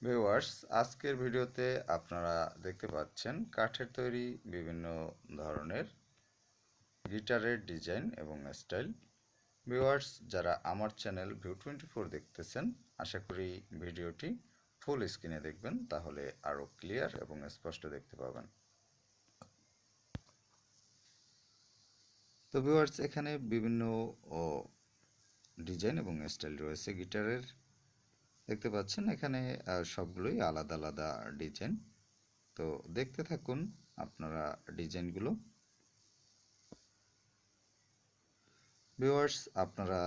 Viewers, আজকের ভিডিওতে আপনারা দেখতে পাচ্ছেন কাঠের তৈরি বিভিন্ন ধরনের গিটারের ডিজাইন এবং স্টাইল। ভিউয়ার্স, যারা আমার চ্যানেল ভিউ24 দেখতেছেন, আশা করি ভিডিওটি ফুল স্ক্রিনে দেখবেন, তাহলে আরও ক্লিয়ার এবং স্পষ্ট দেখতে পাবেন। তো ভিউয়ার্স, এখানে বিভিন্ন ডিজাইন এবং স্টাইল রয়েছে গিটারের। দেখতে পাচ্ছেন এখানে সবগুলোই আলাদা আলাদা ডিজাইন। তো দেখতে থাকুন আপনারা ডিজাইনগুলো। ভিউয়ার্স, আপনারা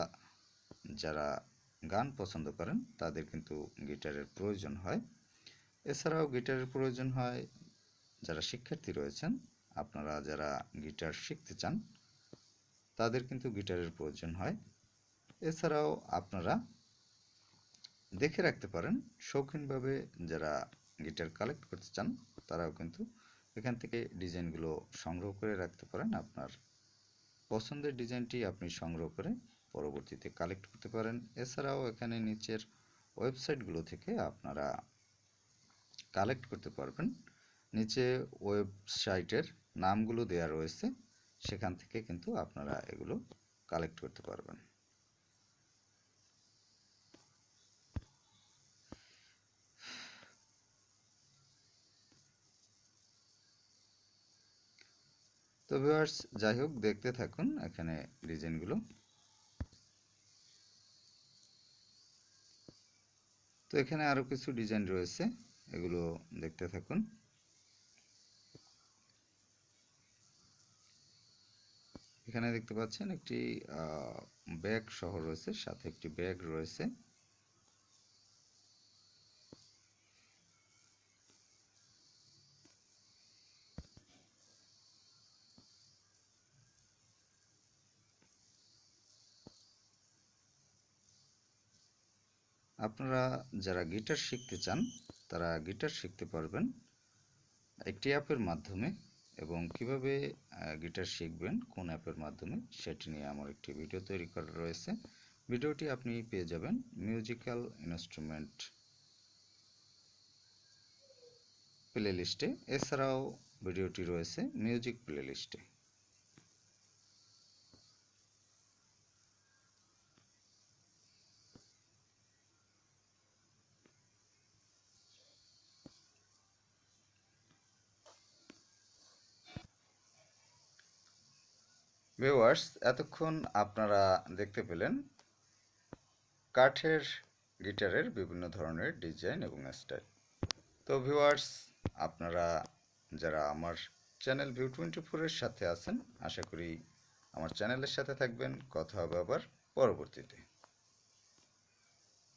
যারা গান পছন্দ করেন তাদের কিন্তু গিটারের প্রয়োজন হয়। এছাড়াও গিটারের প্রয়োজন হয় যারা শিক্ষার্থী রয়েছেন, আপনারা যারা গিটার শিখতে চান তাদের কিন্তু গিটারের প্রয়োজন হয়। এছাড়াও আপনারা দেখে রাখতে পারেন শৌখিনভাবে যারা গিটার কালেক্ট করতে চান তারাও কিন্তু এখান থেকে ডিজাইনগুলো সংগ্রহ করে রাখতে পারেন। আপনার পছন্দের ডিজাইনটি আপনি সংগ্রহ করে পরবর্তীতে কালেক্ট করতে পারেন। এছাড়াও এখানে নিচের ওয়েবসাইটগুলো থেকে আপনারা কালেক্ট করতে পারবেন। নিচে ওয়েবসাইটের নামগুলো দেওয়া রয়েছে, সেখান থেকে কিন্তু আপনারা এগুলো কালেক্ট করতে পারবেন। তো ভিউয়ার্স, যাই হোক, দেখতে থাকুন এখানে ডিজাইনগুলো। তো এখানে আরও কিছু ডিজাইন রয়েছে, এগুলো দেখতে থাকুন। এখানে দেখতে পাচ্ছেন একটি ব্যাগ সহ রয়েছে, সাথে একটি ব্যাগ রয়েছে। আপনারা যারা গিটার শিখতে চান তারা গিটার শিখতে পারবেন একটি অ্যাপের মাধ্যমে, এবং কিভাবে গিটার শিখবেন কোন অ্যাপের মাধ্যমে সেটি নিয়ে আমার একটি ভিডিও তৈরি করা রয়েছে। ভিডিওটি আপনি পেয়ে যাবেন মিউজিক্যাল ইনস্ট্রুমেন্ট প্লে লিস্টে। এছাড়াও ভিডিওটি রয়েছে মিউজিক প্লে লিস্টে। ভিউয়ার্স, এতক্ষণ আপনারা দেখতে পেলেন কাঠের গিটারের বিভিন্ন ধরনের ডিজাইন এবং স্টাইল। তো ভিউয়ার্স, আপনারা যারা আমার চ্যানেল ভিউ24 এর সাথে আছেন, আশা করি আমার চ্যানেলের সাথে থাকবেন। কথা হবে আবার পরবর্তীতে।